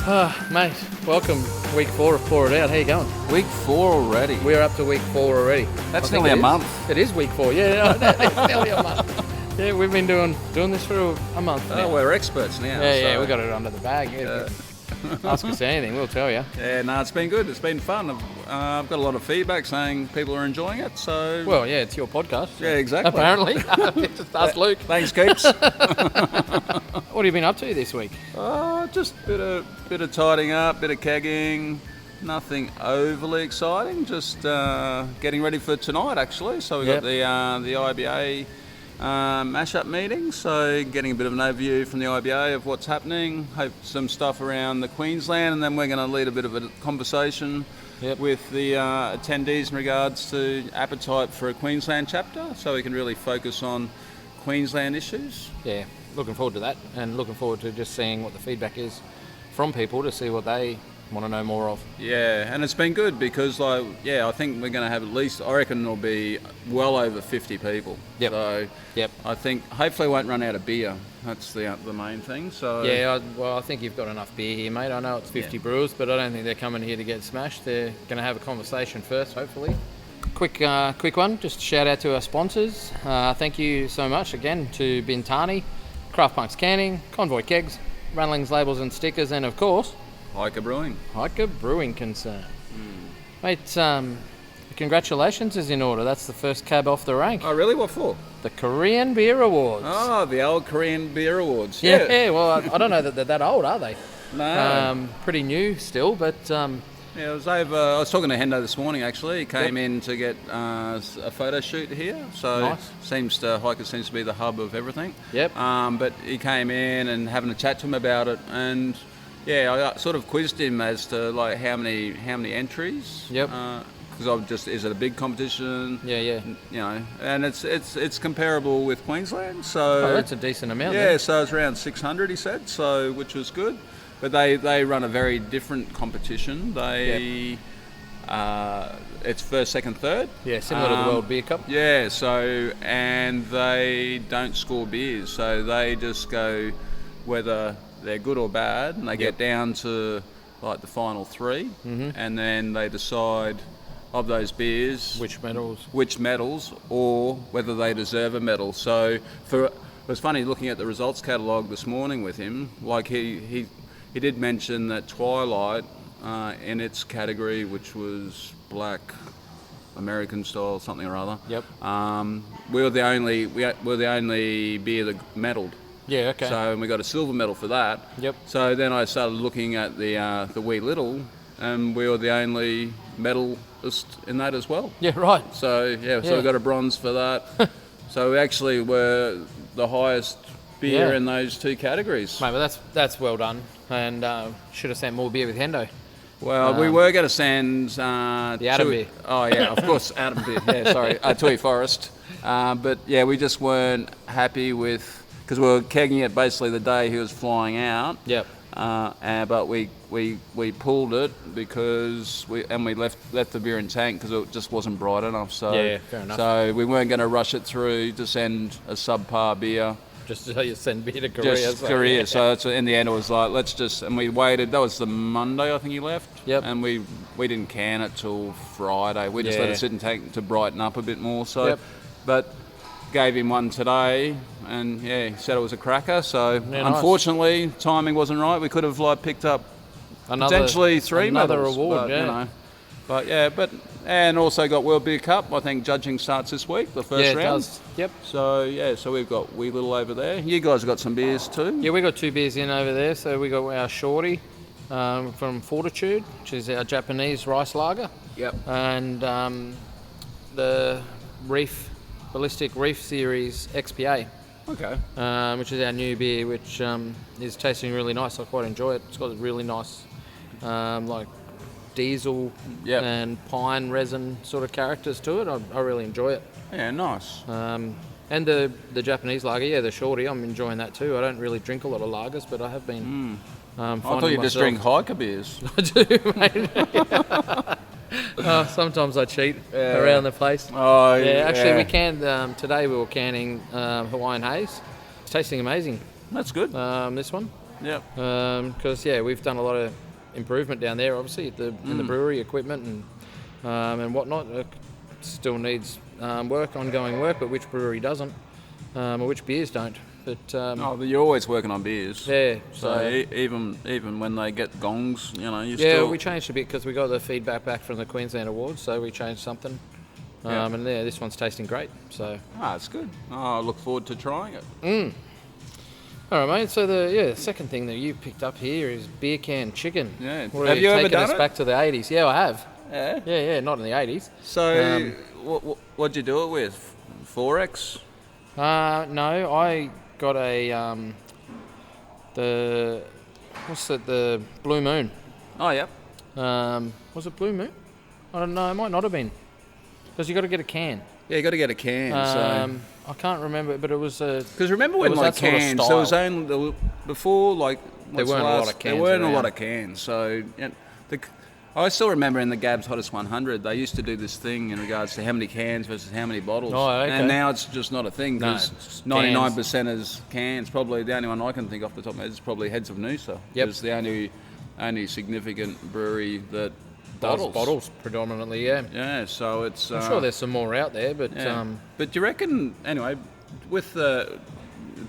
Mate, welcome. Week 4 of Pour It Out. How you going? Week 4 already. We're up to week 4 already. That's nearly a month. It is week 4, yeah. It's nearly a month. Yeah, we've been doing this for a month now. Oh, we're experts now. Yeah, we got it under the bag. Yeah. Ask us anything, we'll tell you. Yeah, no, it's been good. It's been fun. I've got a lot of feedback saying people are enjoying it. So well, yeah, it's your podcast. Yeah, exactly. Apparently, just ask Luke. Thanks, Keeps. What have you been up to this week? Just bit of tidying up, bit of kegging. Nothing overly exciting. Just getting ready for tonight, actually. So we got the IBA mash-up meeting. So getting a bit of an overview from the IBA of what's happening. Hope some stuff around the Queensland, and then we're going to lead a bit of a conversation with the attendees in regards to appetite for a Queensland chapter, so we can really focus on Queensland issues. Yeah, looking forward to that, and looking forward to just seeing what the feedback is from people to see what they want to know more of. Yeah, and it's been good because, I think we're going to have at least, I reckon there'll be well over 50 people. Yep. So I think hopefully we won't run out of beer. That's the main thing. So yeah, I think you've got enough beer here, mate. I know it's 50 brewers, but I don't think they're coming here to get smashed. They're going to have a conversation first, hopefully. Quick one, just shout out to our sponsors. Thank you so much again to Bintani, Craft Punks Canning, Convoy Kegs, Runlings Labels and Stickers, and of course Hiker Brewing Concern. Mate, congratulations is in order. That's the first cab off the rank. Oh, really? What for? The Korean Beer Awards. Oh, the old Korean Beer Awards. Yeah, well, I don't know that they're that old, are they? No. Pretty new still, but... I was talking to Hendo this morning, actually. He came in to get a photo shoot here. So nice. Hiker seems to be the hub of everything. Yep. But he came in and having a chat to him about it, and I sort of quizzed him as to like how many entries. Yep. Because is it a big competition? Yeah. You know, and it's comparable with Queensland. So that's a decent amount. Yeah, then. so it's around 600, he said. So which was good. But they run a very different competition. It's first, second, third. Yeah, similar to the World Beer Cup. Yeah, so, and they don't score beers. So they just go whether they're good or bad, and they get down to like the final 3, and then they decide of those beers which medals, or whether they deserve a medal. So it was funny looking at the results catalogue this morning with him. Like he did mention that Twilight, in its category, which was black American style something or other. Yep. We were the only beer that medalled. Yeah. Okay. So we got a silver medal for that. Yep. So then I started looking at the Wee Little, and we were the only medalist in that as well. Yeah. Right. So we got a bronze for that. So we actually were the highest beer in those 2 categories. Mate, but that's well done, and should have sent more beer with Hendo. Well, we were going to send the Adam beer. Oh yeah, of course, Adam beer. Yeah, sorry, Tui Forest. But yeah, we just weren't happy with, because we were kegging it basically the day he was flying out. Yep. But we pulled it because we left the beer in tank because it just wasn't bright enough. So fair enough. So we weren't going to rush it through to send a subpar beer. Just so you send beer to Korea. Korea. So in the end it was like, and we waited. That was the Monday I think he left. Yep. And we didn't can it till Friday. We just let it sit in tank to brighten up a bit more. So, but gave him one today, and he said it was a cracker. So unfortunately, timing wasn't right. We could have picked up potentially 3 medals. Award. And also got World Beer Cup. I think judging starts this week, the first round. Yeah, it does. Yep. So we've got Wee Little over there. You guys have got some beers too? Yeah, we got 2 beers in over there. So we got our Shorty from Fortitude, which is our Japanese rice lager. Yep. And the Ballistic Reef Series XPA. Okay. Which is our new beer, which is tasting really nice. I quite enjoy it. It's got a really nice diesel and pine resin sort of characters to it. I really enjoy it. Yeah, nice. And the Japanese lager, the Shorty, I'm enjoying that too. I don't really drink a lot of lagers, but I have been I thought you just drink hiker beers. I do, mate. Sometimes I cheat around the place. Oh, Actually, we canned, today we were canning Hawaiian Haze. It's tasting amazing. That's good. This one. Yep. Because we've done a lot of improvement down there, obviously, in the brewery equipment and whatnot. It still needs ongoing work, but which brewery doesn't, or which beers don't. But you're always working on beers. Yeah. So even when they get gongs, we changed a bit because we got the feedback back from the Queensland Awards, so we changed something. And this one's tasting great. So it's good. I look forward to trying it. All right, mate. So the second thing that you picked up here is beer can chicken. Yeah. Have you ever done us it? Back to the 80s? Yeah, I have. Yeah. Yeah. Not in the 80s. So what'd you do it with? 4X? No, I got a the Blue Moon. Oh, yep. Was it Blue Moon? I don't know. It might not have been. Because you got to get a can. Yeah, you got to get a can. I can't remember, but it was a. Because remember when cans, there was only before there weren't a lot of cans. There weren't a lot of cans, so I still remember in the Gab's Hottest 100, they used to do this thing in regards to how many cans versus how many bottles. Oh, okay. And now it's just not a thing because 99% is cans. Probably the only one I can think off the top of my head is probably Heads of Noosa. Yep. It's the only significant brewery that bottles predominantly, yeah. Yeah, so it's... I'm sure there's some more out there, but... But do you reckon, anyway, with the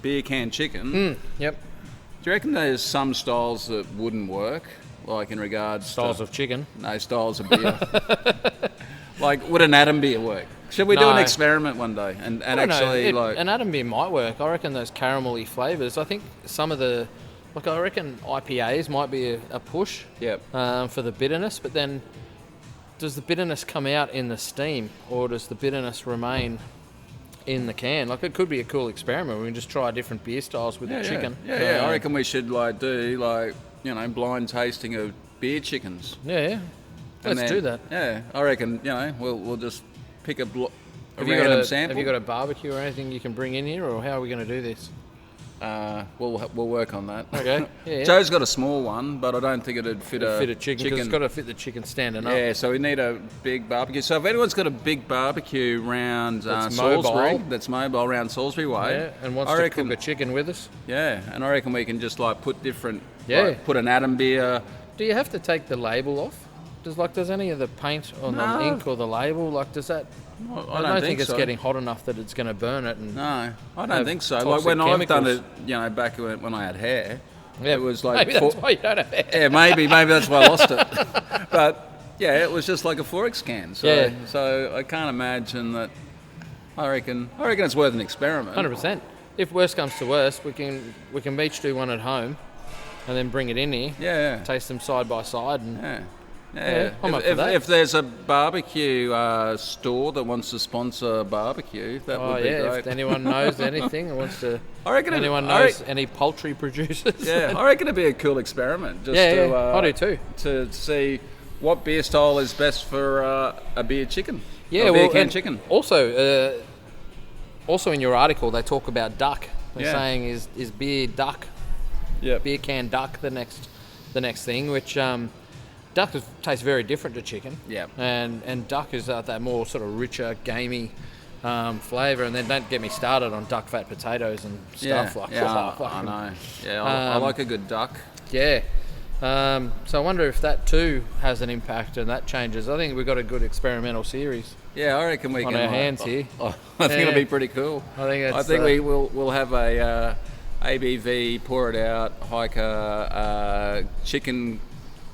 beer can chicken... Yep. Do you reckon there's some styles that wouldn't work? Like in regards styles of chicken? No, styles of beer. Like, would an Adam beer work? Should we do an experiment one day and actually an Adam beer might work. I reckon those caramelly flavours. I think some of the... I reckon IPAs might be a push. Yep. For the bitterness, but then does the bitterness come out in the steam or does the bitterness remain in the can? Like, it could be a cool experiment. We can just try different beer styles with the chicken. Yeah. I reckon we should do blind tasting of beer chickens. Yeah. Let's do that. Yeah, I reckon we'll just pick a random sample. Have you got a barbecue or anything you can bring in here, or how are we going to do this? We'll work on that. Okay. Yeah. Joe's got a small one, but I don't think it'd fit a chicken. 'Cause it's got to fit the chicken standing up. Yeah, so we need a big barbecue. So if anyone's got a big barbecue around Salisbury, that's mobile around Salisbury Way, and wants to cook a chicken with us, and I reckon we can just put different, put an Adam beer. Do you have to take the label off? Does any of the paint on the ink or the label does that? I don't think it's getting hot enough that it's going to burn it. No, I don't think so. Like when I've done it, back when I had hair, it was like... Maybe that's why you don't have hair. Yeah, maybe that's why I lost it. But, it was just like a 4X can. So I can't imagine that... I reckon it's worth an experiment. 100%. If worst comes to worst, we can each do one at home and then bring it in here. Yeah. Taste them side by side and... Yeah, I'm up for that. If there's a barbecue store that wants to sponsor a barbecue, that would be great. If anyone knows anything or wants to... knows any poultry producers. Yeah, I reckon it'd be a cool experiment. I do too. To see what beer style is best for a beer chicken. Yeah, beer can chicken. Also in your article, they talk about duck. They're saying is beer duck, beer can duck the next thing, which... duck tastes very different to chicken. Yeah. And duck is that more sort of richer, gamey flavour. And then don't get me started on duck fat potatoes and stuff I know. Yeah, I like a good duck. Yeah. So I wonder if that too has an impact and that changes. I think we've got a good experimental series. Yeah, I reckon we on can. On our hands here. I think it'll be pretty cool. I think we'll have a ABV, pour it out, hiker,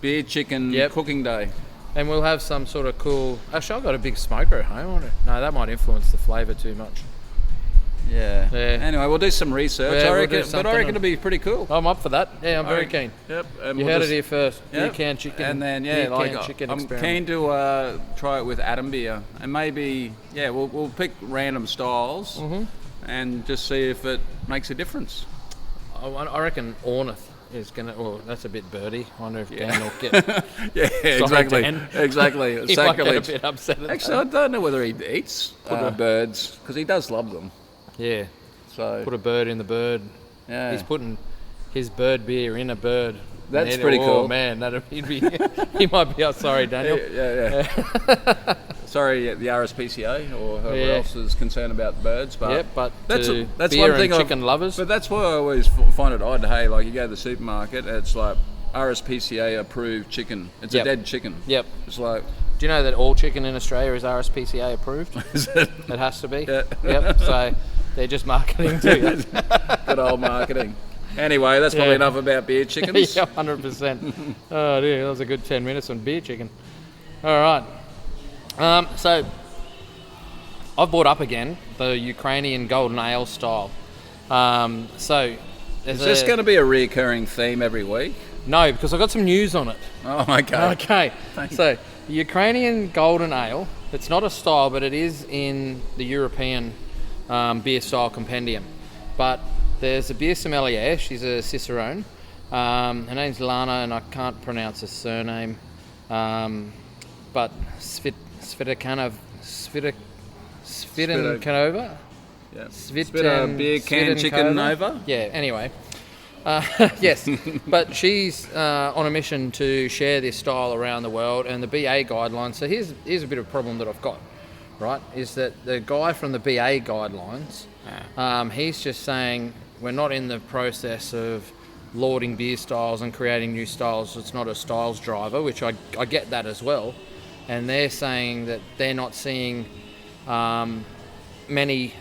beer chicken cooking day. And we'll have some sort of cool... Actually, I've got a big smoker at home. No, that might influence the flavour too much. Yeah. Anyway, we'll do some research. I reckon it'll be pretty cool. I'm up for that. Yeah, I'm very keen. Yep. And you heard it here first. Beer can chicken. And then I'm keen to try it with Adam beer, and maybe we'll pick random styles and just see if it makes a difference. I reckon Ornith is going to... Well, that's a bit birdie. I wonder if Dan will get... exactly. He might get a bit upset at Actually, I don't know whether he eats birds, because he does love them. Yeah. So put a bird in the bird. Yeah. He's putting his bird beer in a bird. That's pretty cool. Oh, man. He might be... Oh, sorry, Daniel. Yeah. Sorry, the RSPCA or whoever Yeah. else is concerned about birds, but Yep, but that's to that's beer one thing. and chicken lovers. But that's why I always find it odd. Hey, like you go to the supermarket, it's like RSPCA approved chicken. It's Yep. a dead chicken. Yep. It's like, Do you know that all chicken in Australia is RSPCA approved? is it? It has to be. Yeah. Yep. So they're just marketing to you. Good old marketing. Anyway, that's probably Yeah. enough about beer chickens. Yeah, 100%. Oh dear, that was a good 10 minutes on beer chicken. All right. So I've brought up again the Ukrainian golden ale style. So Is this going to be a recurring theme every week? No, because I've got some news on it. Oh, okay. Okay. Thanks. So the Ukrainian golden ale, it's not a style, but it is in the European beer style compendium. But there's a beer sommelier, she's a Cicerone. Her name's Lana, and I can't pronounce her surname. But Svitakanova. Yeah. Svit Spit a beer can chicken over. Yeah, anyway. Yes, but she's on a mission to share this style around the world, and the BA guidelines. So here's a bit of a problem that I've got, right? Is that the guy from the BA guidelines, he's just saying we're not in the process of lauding beer styles and creating new styles. It's not a styles driver, which I get that as well. And they're saying that they're not seeing many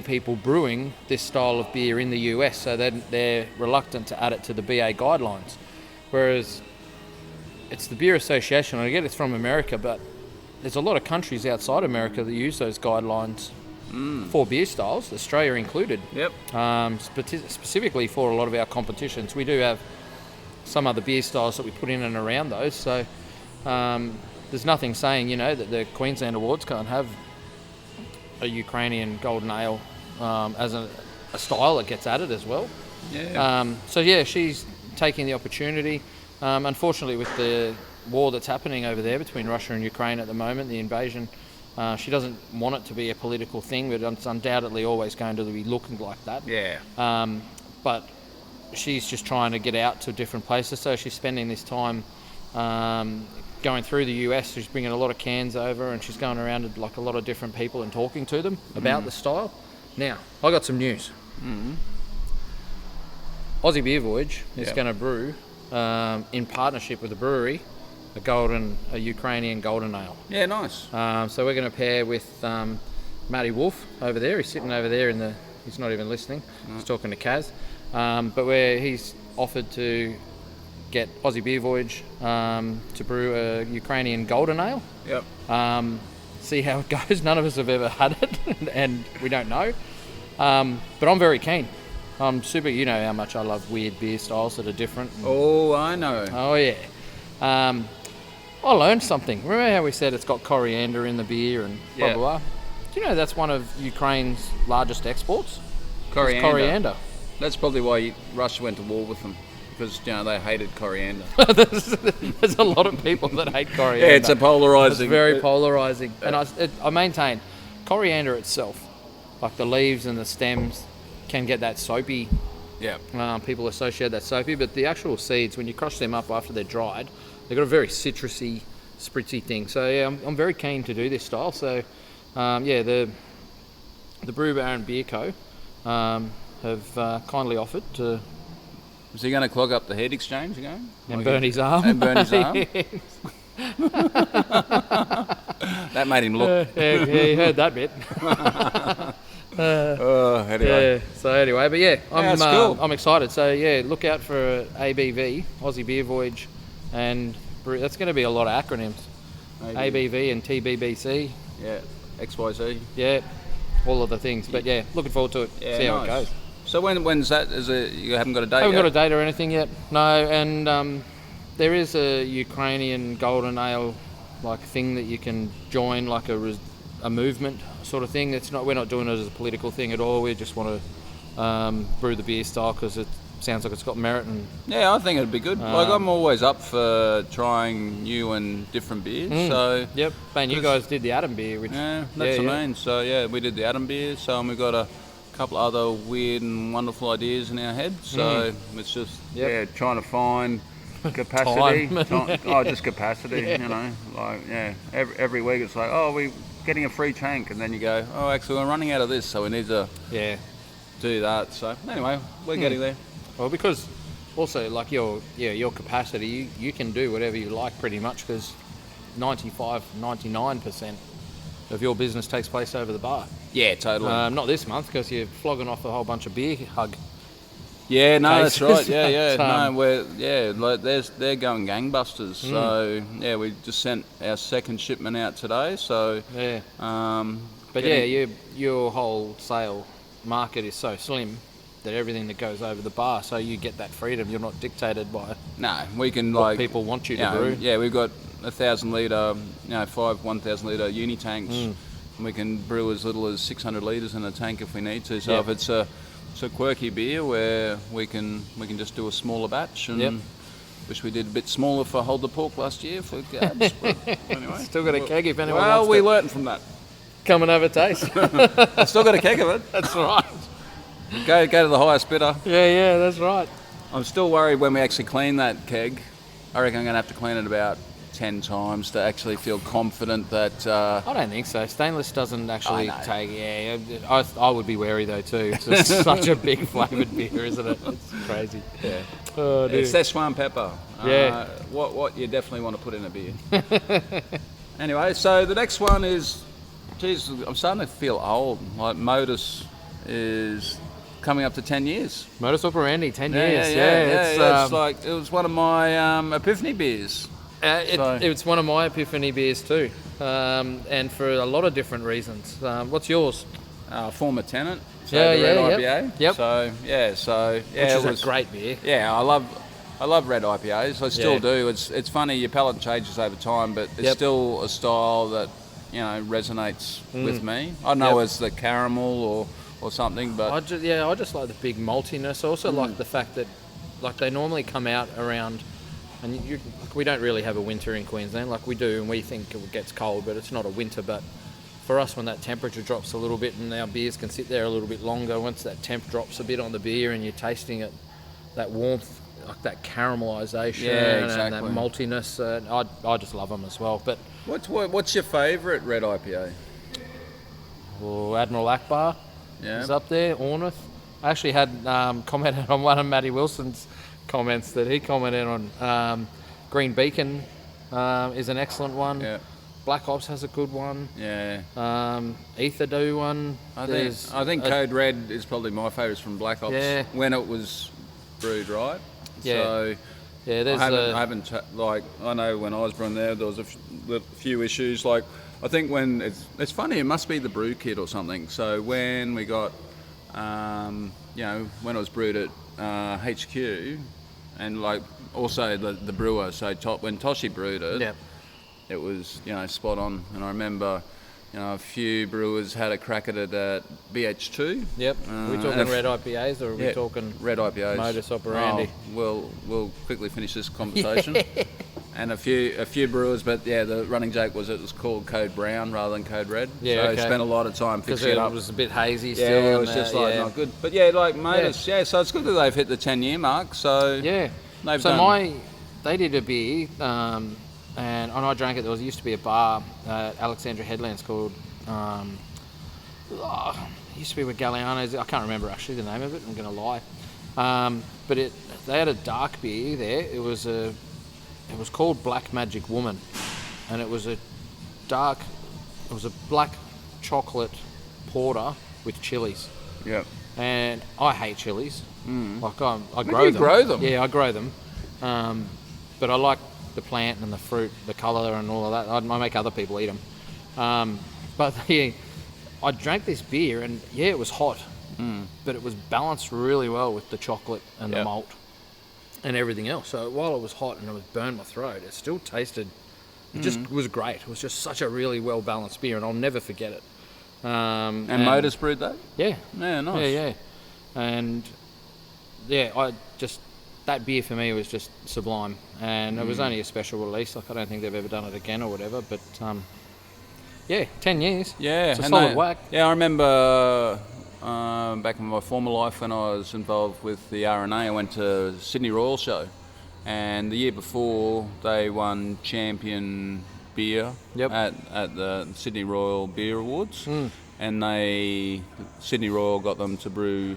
people brewing this style of beer in the US, so they're reluctant to add it to the BA guidelines. Whereas it's the Beer Association, I get it's from America, but there's a lot of countries outside America that use those guidelines for beer styles, Australia included. Yep. Specifically for a lot of our competitions. We do have some other beer styles that we put in and around those, so there's nothing saying, that the Queensland Awards can't have a Ukrainian golden ale as a style that gets added as well. Yeah. She's taking the opportunity. Unfortunately, with the war that's happening over there between Russia and Ukraine at the moment, the invasion, she doesn't want it to be a political thing, but it's undoubtedly always going to be looking like that. Yeah. But she's just trying to get out to different places, so she's spending this time going through the US. She's bringing a lot of cans over, and she's going around to like a lot of different people and talking to them about the style. Now, I got some news. Aussie Beer Voyage is going to brew, in partnership with a brewery, a Ukrainian golden ale. Yeah, nice. So we're going to pair with Matty Wolf over there. He's sitting over there he's not even listening. He's talking to Kaz. But he's offered to get Aussie Beer Voyage to brew a Ukrainian golden ale. Yep. See how it goes. None of us have ever had it, and we don't know. But I'm very keen. I'm super. You know how much I love weird beer styles that are different. Oh, I know. Oh yeah. I learned something. Remember how we said it's got coriander in the beer and blah blah blah? Do you know that's one of Ukraine's largest exports? Coriander. It's coriander. That's probably why Russia went to war with them, because they hated coriander. There's a lot of people that hate coriander. Yeah, it's a polarising. It's very polarising. And I maintain coriander itself, like the leaves and the stems, can get that soapy. Yeah. People associate that soapy, but the actual seeds, when you crush them up after they're dried, they've got a very citrusy, spritzy thing. So yeah, I'm very keen to do this style. So the Brew Baron Beer Co. Have kindly offered to. Is he going to clog up the head exchange again? And burn his arm. And burn his arm? That made him look. Yeah, he heard that bit. Anyway. Yeah, so anyway, but yeah, that's cool. I'm excited. So yeah, look out for ABV, Aussie Beer Voyage, and that's going to be a lot of acronyms. ABV and TBBC. Yeah, XYZ. Yeah, all of the things. But yeah, looking forward to it. Yeah, see how nice. it goes. So when's that? You haven't got a date I haven't yet? got a date or anything yet. No, and there is a Ukrainian golden ale like thing that you can join, like a movement sort of thing. We're not doing it as a political thing at all. We just want to brew the beer style because it sounds like it's got merit. And yeah, I think it'd be good. I'm always up for trying new and different beers. So yep, man, you guys did the Atom beer, which that's what I mean. So yeah, we did the Atom beer. So we've got a couple other weird and wonderful ideas in our head. So it's just trying to find capacity. Time. Oh, just capacity. You know, like every week it's like, oh, we're getting a free tank, and then you go, oh, actually we're running out of this, so we need to do that. So anyway, we're getting there. Well, because also like your capacity, you can do whatever you like pretty much, because 99% of your business takes place over the bar. Yeah, totally. Not this month, because you're flogging off a whole bunch of beer hug. Yeah, no, cases. that's right. Yeah. But, Like they're going gangbusters. So yeah, we just sent our second shipment out today. So yeah. But getting- your whole sale market is so slim that everything that goes over the bar, so you get that freedom. You're not dictated by no, we can what like people want you to brew. Yeah, we've got 1,000 litre, 5 1,000 litre uni tanks. And we can brew as little as 600 litres in a tank if we need to. So if it's a quirky beer where we can just do a smaller batch, and wish we did a bit smaller for Hold the Pork last year for Gabs. But anyway, Still got a keg if anyone well, wants we to learned from that. come and have a taste. I still got a keg of it. That's right. Go to the highest bidder. Yeah, that's right. I'm still worried when we actually clean that keg. I reckon I'm going to have to clean it about 10 times to actually feel confident that... I don't think so. Stainless doesn't actually I know. take... Yeah, I would be wary though too. It's just such a big flavoured beer, isn't it? It's crazy. Yeah. Oh, dude. It's Szechuan pepper. Yeah. What you definitely want to put in a beer. Anyway, so the next one is... Geez, I'm starting to feel old. Like Modus is coming up to 10 years. Modus Operandi, 10 Yeah, years. It's like it was one of my epiphany beers. It's one of my epiphany beers too, and for a lot of different reasons. What's yours? Former tenant. So Yeah, the red yeah, IPA. yep. So Which is a great beer. Yeah, I love red IPAs. I still Yeah. do. It's funny, your palate changes over time, but it's still a style that resonates with me. I don't know as the caramel or something, but I just like the big maltiness. I also like the fact that like they normally come out around, and we don't really have a winter in Queensland. Like we do, and we think it gets cold, but it's not a winter. But for us, when that temperature drops a little bit, and our beers can sit there a little bit longer, once that temp drops a bit on the beer, and you're tasting it, that warmth, like that caramelisation and that maltiness, I just love them as well. But what's your favourite red IPA? Admiral Akbar is up there. Ornith. I actually had commented on one of Matty Wilson's comments that he commented on. Green Beacon is an excellent one. Yeah. Black Ops has a good one. Yeah. Ether do one. I think Code Red is probably my favourite from Black Ops when it was brewed right. Yeah. So yeah, there's I haven't I know when I was brewing there was a few issues. Like I think when it's funny, it must be the brew kit or something. So when we got when it was brewed at HQ, and like also the brewer. So when Toshi brewed it, it was spot on. And I remember a few brewers had a crack at it at BH2. Yep. Are we talking red IPAs or are we talking red IPAs? Modus Operandi. Oh, we'll quickly finish this conversation. And a few brewers, but the running joke was it was called Code Brown rather than Code Red. Yeah, so I spent a lot of time fixing it up. It was a bit hazy still. Yeah, it was just not good. But like Modus, so it's good that they've hit the 10-year mark. So yeah, they've done. They did a beer, and I drank it. There used to be a bar at Alexandria Headlands called. It used to be with Galliano's. I can't remember actually the name of it. I'm going to lie. But they had a dark beer there. It was called Black Magic Woman, and it was a black chocolate porter with chilies. Yep. And I hate chilies. Like I grow them. Grow them? Yeah, I grow them. But I like the plant and the fruit, the colour and all of that. I make other people eat them. But I drank this beer and it was hot, but it was balanced really well with the chocolate and the malt and everything else. So while it was hot and it was burned my throat, it still tasted. It just was great. It was just such a really well balanced beer, and I'll never forget it. And Modus brewed that? Yeah. Yeah, nice. Yeah. And that beer for me was just sublime, and it was only a special release. Like I don't think they've ever done it again or whatever. But 10 years. Yeah, it's a solid whack. Yeah, I remember back in my former life when I was involved with the RNA, I went to Sydney Royal Show, and the year before they won champion beer at the Sydney Royal Beer Awards, and Sydney Royal got them to brew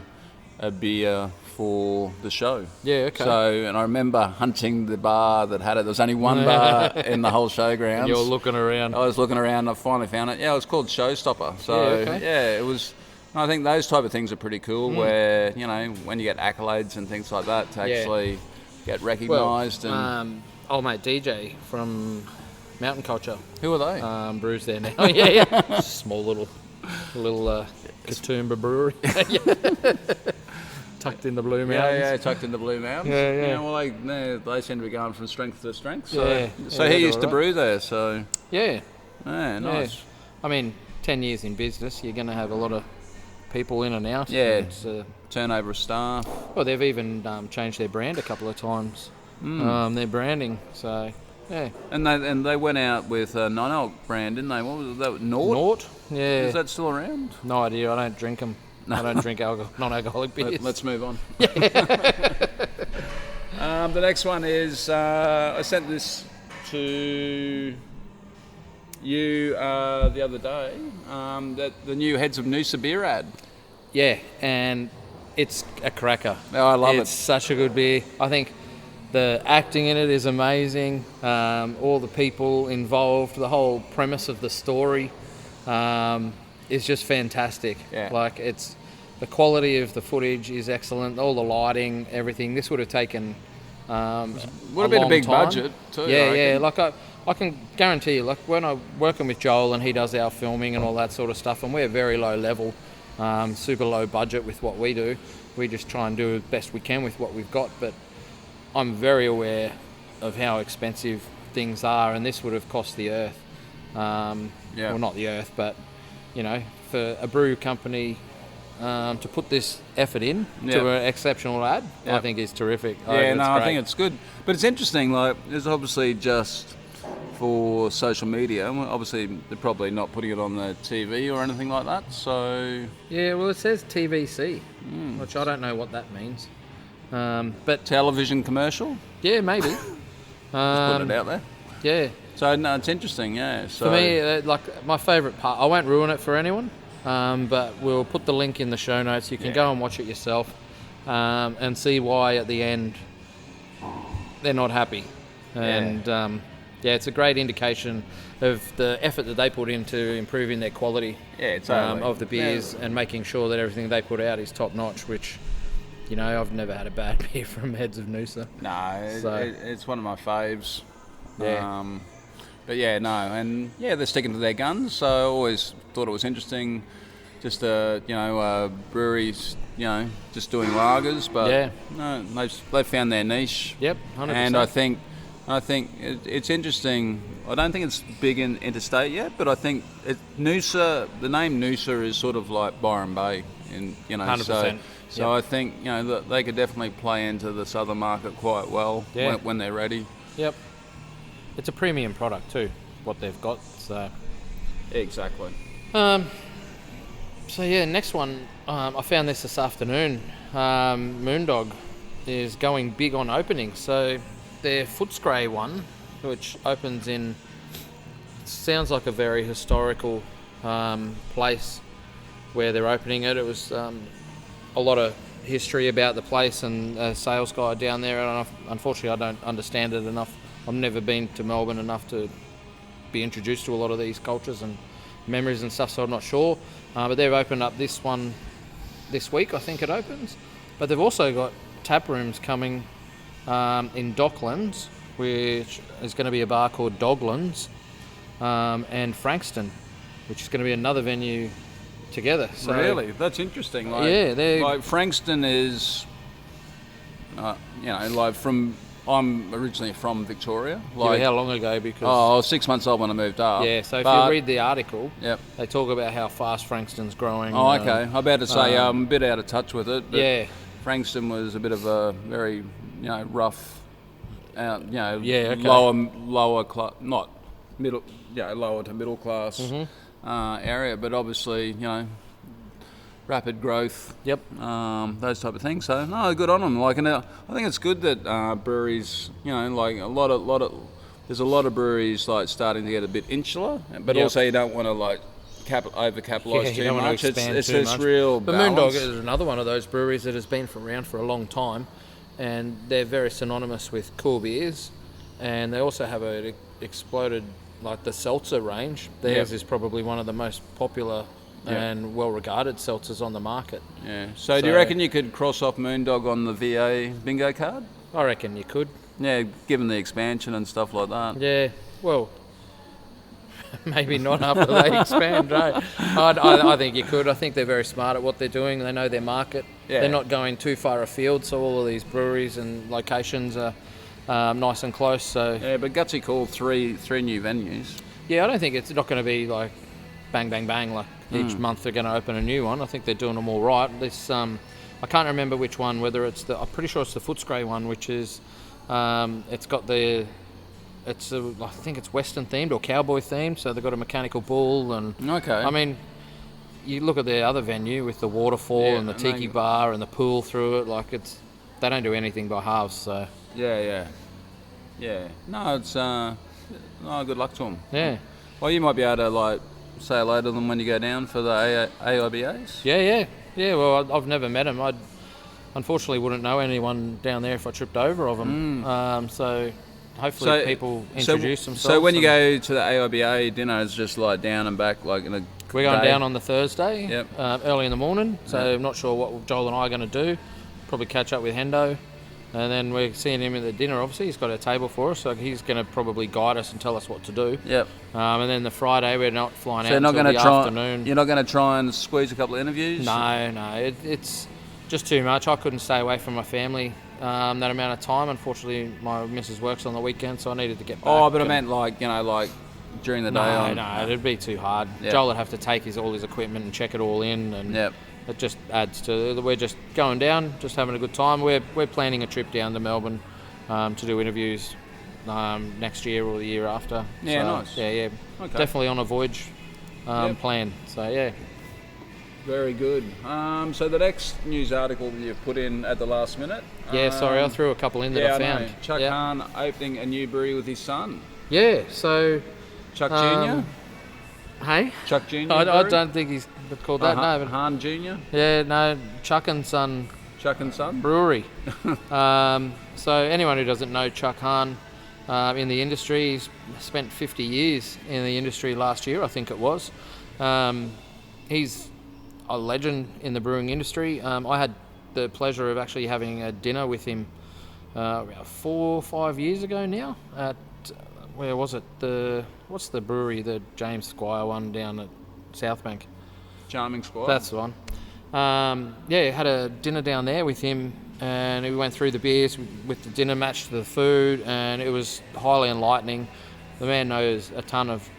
a beer for the show. Yeah, okay. So, and I remember hunting the bar that had it. There was only one bar in the whole showgrounds. You were looking around. I was looking around and I finally found it. Yeah, it was called Showstopper. So, it was... I think those type of things are pretty cool where, you know, when you get accolades and things like that to actually get recognised. Old mate DJ from Mountain Culture. Who are they? Brews there now. yeah. Small little Katoomba brewery. Tucked in the Blue Mountains. Yeah, tucked in the Blue Mountains. Yeah. Well, they seem to be going from strength to strength. So he used to brew there. So yeah, nice. Yeah. I mean, 10 years in business, you're going to have a lot of people in and out. Yeah, turnover of staff. Well, they've even changed their brand a couple of times. Their branding. So yeah. And they went out with a 9-Alc brand, didn't they? What was that? Nort. Yeah. Is that still around? No idea. I don't drink them. No. I don't drink non-alcoholic beers. Let's move on. The next one is I sent this to you the other day. The new Heads of Noosa beer ad. Yeah, and it's a cracker. Oh, I love it. It's such a good beer. I think the acting in it is amazing. All the people involved, the whole premise of the story. Is just fantastic. Yeah. Like the quality of the footage is excellent. All the lighting, everything. This would have taken would have been a big budget too. Yeah. Like I can guarantee you, like when I'm working with Joel and he does our filming and all that sort of stuff, and we're very low level, super low budget with what we do. We just try and do the best we can with what we've got. But I'm very aware of how expensive things are, and this would have cost the earth. Well, not the earth, but you know, for a brew company to put this effort in to an exceptional ad, I think is terrific. I think it's good. But it's interesting, like, it's obviously just for social media. Obviously, they're probably not putting it on the TV or anything like that, so... Yeah, well, it says TVC, which I don't know what that means. But television commercial? Yeah, maybe. Just putting it out there. Yeah. So, no, it's interesting, yeah. So, for me, like, my favourite part, I won't ruin it for anyone, but we'll put the link in the show notes. You can go and watch it yourself and see why at the end they're not happy. And, it's a great indication of the effort that they put into improving their quality of the beers and making sure that everything they put out is top notch, which, you know, I've never had a bad beer from Heads of Noosa. No, it's one of my faves. Yeah. But they're sticking to their guns, so I always thought it was interesting, just breweries, just doing lagers, but no, they've found their niche. Yep, 100%. And I think it's interesting. I don't think it's big in interstate yet, but I think Noosa, the name Noosa is sort of like Byron Bay, 100%. So I think that they could definitely play into the southern market quite well when they're ready. Yep. It's a premium product too, what they've got. So exactly. Next one. I found this afternoon. Moondog is going big on opening. So their Footscray one, which opens in, sounds like a very historical place where they're opening it. It was a lot of history about the place, and a sales guy down there. And unfortunately, I don't understand it enough. I've never been to Melbourne enough to be introduced to a lot of these cultures and memories and stuff, so I'm not sure. But they've opened up this one this week, I think it opens. But they've also got tap rooms coming in Docklands, which is going to be a bar called Doglands, and Frankston, which is going to be another venue together. So, really? That's interesting. Frankston is, I'm originally from Victoria. How long ago? Because I was 6 months old when I moved up. Yeah, so if you read the article, they talk about how fast Frankston's growing. Oh, okay. I'm about to say I'm a bit out of touch with it. But Frankston was a bit of a very, rough, lower class, not middle, lower to middle class area. But obviously, rapid growth. Yep. Those type of things. So no, good on them. Like, and I think it's good that breweries, like there's a lot of breweries like starting to get a bit insular, but Yep. also you don't want to like over-capitalise you too don't want much. to expand It's too this much. real But balance. Moondog is another one of those breweries that has been around for a long time, and they're very synonymous with cool beers, and they also have a exploded, like the seltzer range. Theirs is probably one of the most popular and well-regarded seltzers on the market. Yeah. So do you reckon you could cross off Moondog on the VA bingo card? I reckon you could. Yeah, given the expansion and stuff like that. Yeah, well, maybe not after they expand, right? I think you could. I think they're very smart at what they're doing. They know their market. Yeah. They're not going too far afield, so all of these breweries and locations are nice and close. So Yeah, but gutsy call three new venues. yeah, I don't think it's not going to be like bang, bang, bang. Like each month they're going to open a new one. I think they're doing them all right. This I can't remember which one. Whether it's I'm pretty sure it's the Footscray one, which is it's got the. I think it's Western themed or cowboy themed, so they've got a mechanical bull and. Okay. I mean, you look at their other venue with the waterfall and the tiki bar and the pool through it. Like they don't do anything by halves. So Yeah. No, it's good luck to them. yeah, Well, you might be able to like say hello to them when you go down for the AIBAs. yeah. Well, I've never met them. I unfortunately wouldn't know anyone down there if I tripped over of them. So hopefully people introduce themselves. So when you go to the AIBA dinner, it's just like down and back, like in a. We're going day. down on the Thursday, Yep. Early in the morning. So I'm not sure what Joel and I are going to do. Probably catch up with Hendo. And then we're seeing him at the dinner, obviously. He's got a table for us, so he's going to probably guide us and tell us what to do. Yep. And then the Friday, we're not flying out So until the afternoon. You're not going to try and squeeze a couple of interviews? No. It's just too much. I couldn't stay away from my family that amount of time. Unfortunately, my missus works on the weekend, so I needed to get back. Oh, but I meant like during the day. No, it'd be too hard. Yep. Joel would have to take all his equipment and check it all in, and Yep. it just adds to. We're just going down, just having a good time. We're planning a trip down to Melbourne to do interviews next year or the year after. Yeah, So, nice. Yeah. Okay. Definitely on a voyage plan. So yeah. Very good. So the next news article that you've put in at the last minute. Yeah, sorry, I threw a couple in that I found. know. Chuck Yeah. Hahn opening a new brewery with his son. Yeah, so Chuck Jr.? hey, Chuck Jr. I brewery? don't think he's called that. No, but Hahn Jr.? yeah, no, Chuck and Son Chuck and Son? Brewery. So anyone who doesn't know Chuck Hahn in the industry, he's spent 50 years in the industry last year, I think it was. He's a legend in the brewing industry. I had the pleasure of actually having a dinner with him about 4 or 5 years ago now at, where was it? What's the brewery, the James Squire one down at Southbank? Charming Squire. That's the one. Had a dinner down there with him, and we went through the beers with the dinner matched to the food, and it was highly enlightening. The man knows a ton of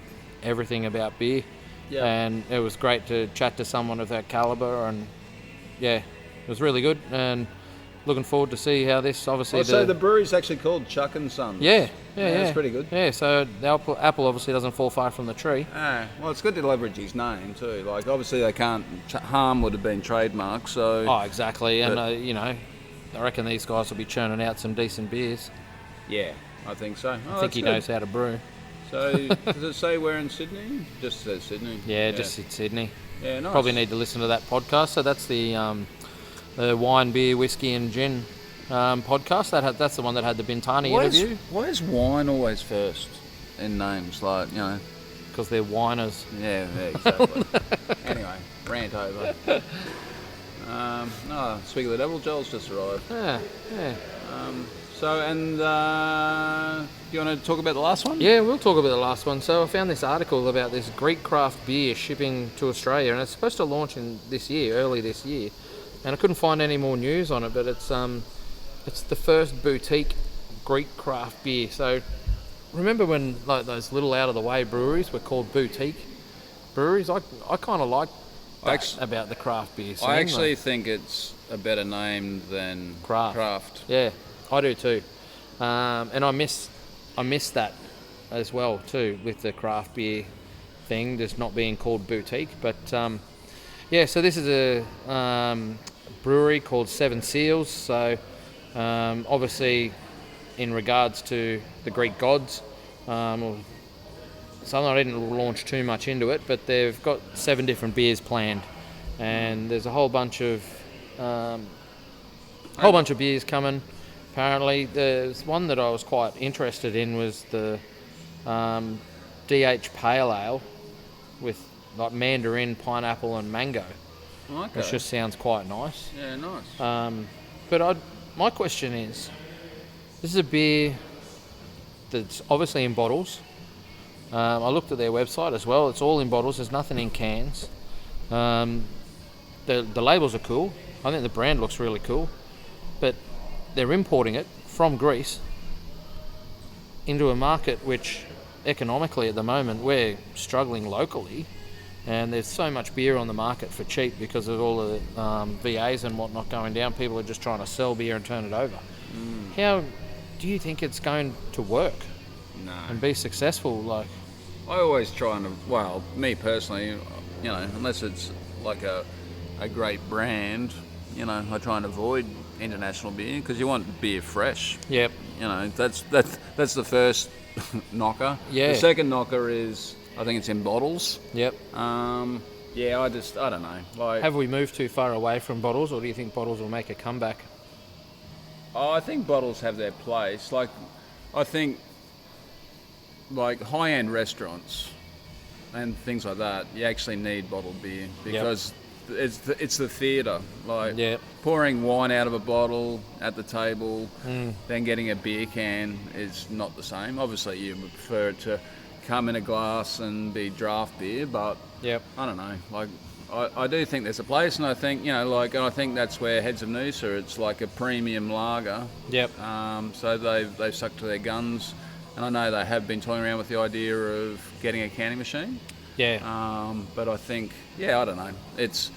everything about beer, and it was great to chat to someone of that caliber, and it was really good, and looking forward to see how this obviously. So the brewery's actually called Chuck and Sons. Yeah, That's pretty good. Yeah, so the apple obviously doesn't fall far from the tree. Well, it's good to leverage his name too. Like, obviously they can't. Harm would have been trademarked, so. Oh, exactly, and I reckon these guys will be churning out some decent beers. Yeah, I think so. I think he knows how to brew. So, does it say we're in Sydney? Just says Sydney. Yeah, just in Sydney. Yeah, nice. Probably need to listen to that podcast. So that's the wine, beer, whiskey, and gin podcast. That's the one that had the Bintani interview. Why is wine always first in names? Like, Because they're whiners. Yeah, exactly. Anyway, rant over. Speak of the devil, Joel's just arrived. Yeah. Do you want to talk about the last one? Yeah, we'll talk about the last one. So I found this article about this Greek craft beer shipping to Australia, and it's supposed to launch early this year. And I couldn't find any more news on it, but it's the first boutique Greek craft beer. So remember when like those little out of the way breweries were called boutique breweries? I kind of like that about the craft beer scene. I actually think it's a better name than craft. Yeah, I do too. And I miss that as well too with the craft beer thing, just not being called boutique. But Yeah, so this is a brewery called Seven Seals. So obviously, in regards to the Greek gods, or something, I didn't launch too much into it, but they've got 7 different beers planned, and there's a whole bunch of beers coming. Apparently, there's one that I was quite interested in was the DH Pale Ale with like mandarin, pineapple, and mango. Okay. Which just sounds quite nice. Yeah, nice. But my question is, this is a beer that's obviously in bottles. I looked at their website as well. It's all in bottles. There's nothing in cans. The labels are cool. I think the brand looks really cool. But they're importing it from Greece into a market which economically at the moment we're struggling locally, and there's so much beer on the market for cheap because of all the VAs and whatnot going down. People are just trying to sell beer and turn it over. How do you think it's going to work No. and be successful? Like, I always try and, well, me personally, unless it's like a great brand, I try and avoid international beer because you want beer fresh. yep, That's the first knocker. Yeah. The second knocker is I think it's in bottles. yep. Yeah, I don't know. Like, Have we moved too far away from bottles, or do you think bottles will make a comeback? I think bottles have their place. Like, I think like high-end restaurants and things like that, you actually need bottled beer because it's the theatre. Like Yep. pouring wine out of a bottle at the table, then getting a beer can is not the same. Obviously, you would prefer it to come in a glass and be draft beer, but Yep. I don't know. Like, I do think there's a place, and I think I think that's where Heads of Noosa. It's like a premium lager. Yep. So they've stuck to their guns, and I know they have been toying around with the idea of getting a canning machine. Yeah. But I think, I don't know. It's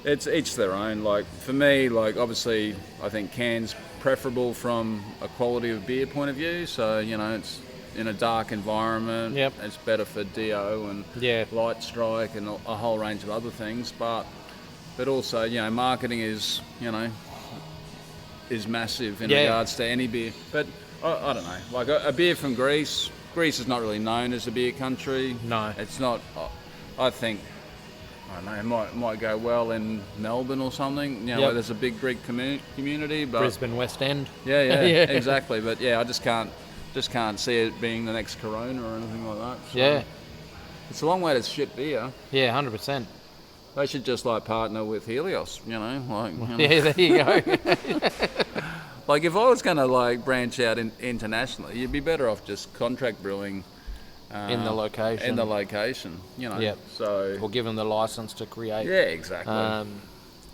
each their own. Like, for me, like, obviously, I think cans preferable from a quality of beer point of view. So it's in a dark environment. Yep. It's better for DO and Yeah. light strike and a whole range of other things. But also, marketing is massive in regards to any beer. But I don't know. Like a beer from Greece. Greece is not really known as a beer country. No. It's not. I think, I don't know, it might go well in Melbourne or something, where there's a big Greek community. But Brisbane West End. Yeah, Yeah. exactly. But I just can't see it being the next Corona or anything like that. So Yeah. it's a long way to ship beer. Yeah, 100%. They should just partner with Helios, Yeah, there you go. Like, if I was going to branch out internationally, you'd be better off just contract brewing In the location. Yep. So, Or give them the license to create. yeah, exactly.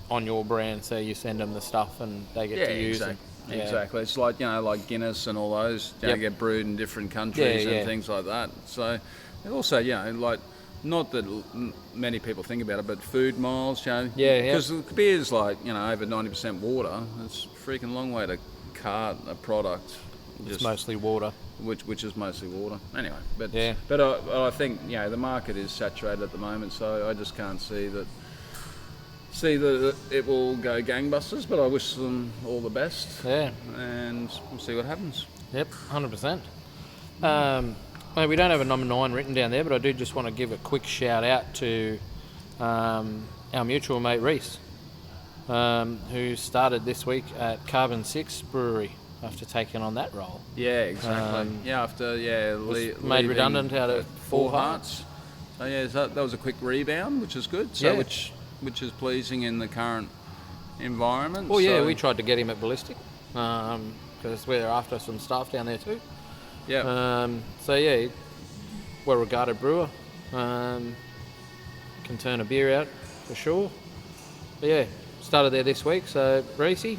On your brand, so you send them the stuff and they get to use it. Yeah. Exactly. It's like like Guinness and all those. Get brewed in different countries and things like that. So, and also not that many people think about it, but food miles. Because beer's over 90% water. It's a freaking long way to cart a product. It's mostly water. Which is mostly water. Anyway, but I think the market is saturated at the moment, so I just can't see that it will go gangbusters. But I wish them all the best. Yeah, and we'll see what happens. Yep, 100%. We don't have a number 9 written down there, but I do just want to give a quick shout out to our mutual mate Reese, who started this week at Carbon 6 Brewery after taking on that role. Yeah, exactly. After made redundant out of Four Hearts. So that was a quick rebound, which is good. So which is pleasing in the current environment. Well, we tried to get him at Ballistic because we're after some staff down there too. Yeah. Well-regarded brewer. Can turn a beer out for sure. But started there this week. So Reese,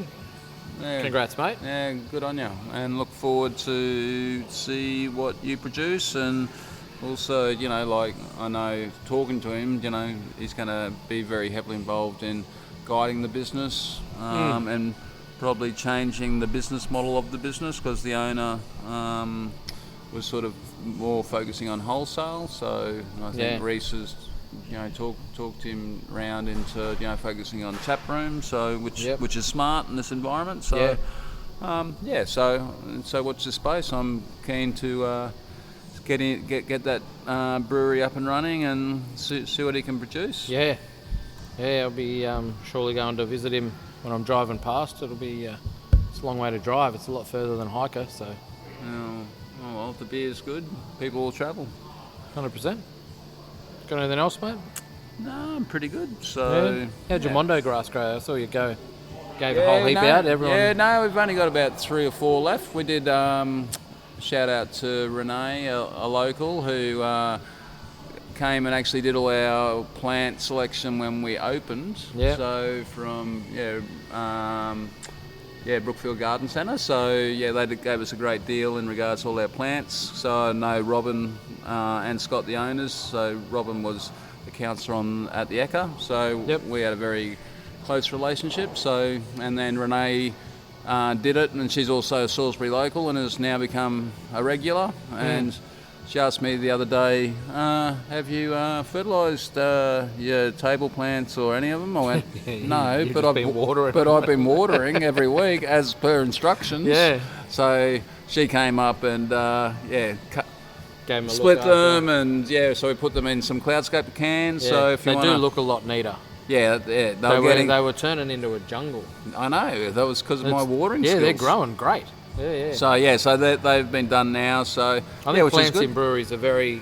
congrats, mate. Yeah, good on you. And look forward to see what you produce. And also, I know talking to him, he's going to be very heavily involved in guiding the business and probably changing the business model of the business because the owner was sort of more focusing on wholesale. So I think Reese is talked him round into focusing on tap room, so which is smart in this environment. So so watch this space. I'm keen to get that brewery up and running and see what he can produce. Yeah, I'll be surely going to visit him when I'm driving past. It'll be it's a long way to drive. It's a lot further than hiker, so. Well, if the beer's good, people will travel. 100%. Got anything else, mate? No, I'm pretty good. So, how'd your Mondo grass grow? I saw you gave a whole heap out. Everyone. Yeah, no, we've only got about 3 or 4 left. We did shout out to Renee, a local, who came and actually did all our plant selection when we opened. Yeah. So from Brookfield Garden Centre. So they gave us a great deal in regards to all our plants. So I know Robin and Scott, the owners. So Robin was the counsellor at the Ekka. So we had a very close relationship. So and then Renee did it, and she's also a Salisbury local and has now become a regular. And she asked me the other day, have you fertilised your table plants or any of them? I went, no, but I've been watering every week as per instructions. Yeah. So she came up and split them, and so we put them in some Cloudscape cans. Yeah. So if you do look a lot neater. Yeah, they were turning into a jungle. I know, that was because of my watering skills. Yeah, they're growing great. Yeah. So they've been done now. So I think plants in breweries are very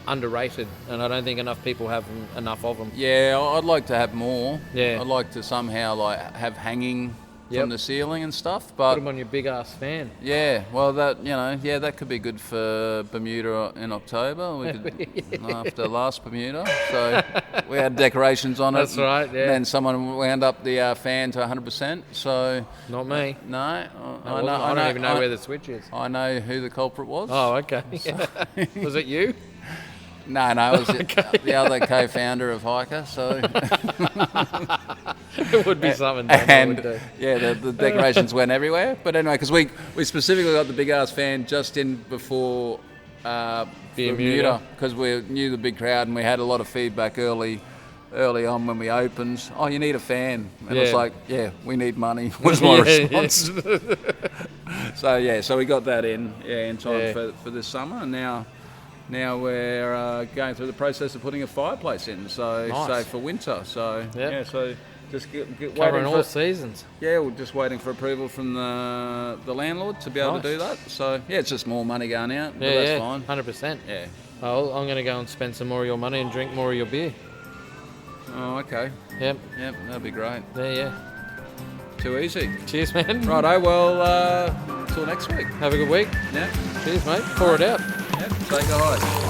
underrated, and I don't think enough people have enough of them. Yeah, I'd like to have more. Yeah, I'd like to somehow have hanging from the ceiling and stuff. But put them on your big ass fan. Yeah, well that could be good for Bermuda in October. We could, after last Bermuda, so we had decorations on it. That's right. Yeah. Then someone wound up the fan to 100%. So not me. No, I don't even know where the switch is. I know who the culprit was. Oh, okay. Was it you? No, it was the other co-founder of Hiker, so... It would be something. And, the decorations went everywhere. But anyway, because we specifically got the big-ass fan just in before Bermuda, because we knew the big crowd and we had a lot of feedback early on when we opened. Oh, you need a fan. And it was like, we need money, was my response. So we got that in time for this summer, and now we're going through the process of putting a fireplace in, so for winter. So so just covering all seasons. Yeah, we're just waiting for approval from the landlord to be able to do that. So it's just more money going out, but that's fine. 100%. Yeah. Well, I'm going to go and spend some more of your money and drink more of your beer. Oh, okay. Yep, that'd be great. Yeah. Too easy. Cheers, man. Righto. Well, until next week. Have a good week. Yeah. Cheers, mate. Pour it out. Yep. Take a hike.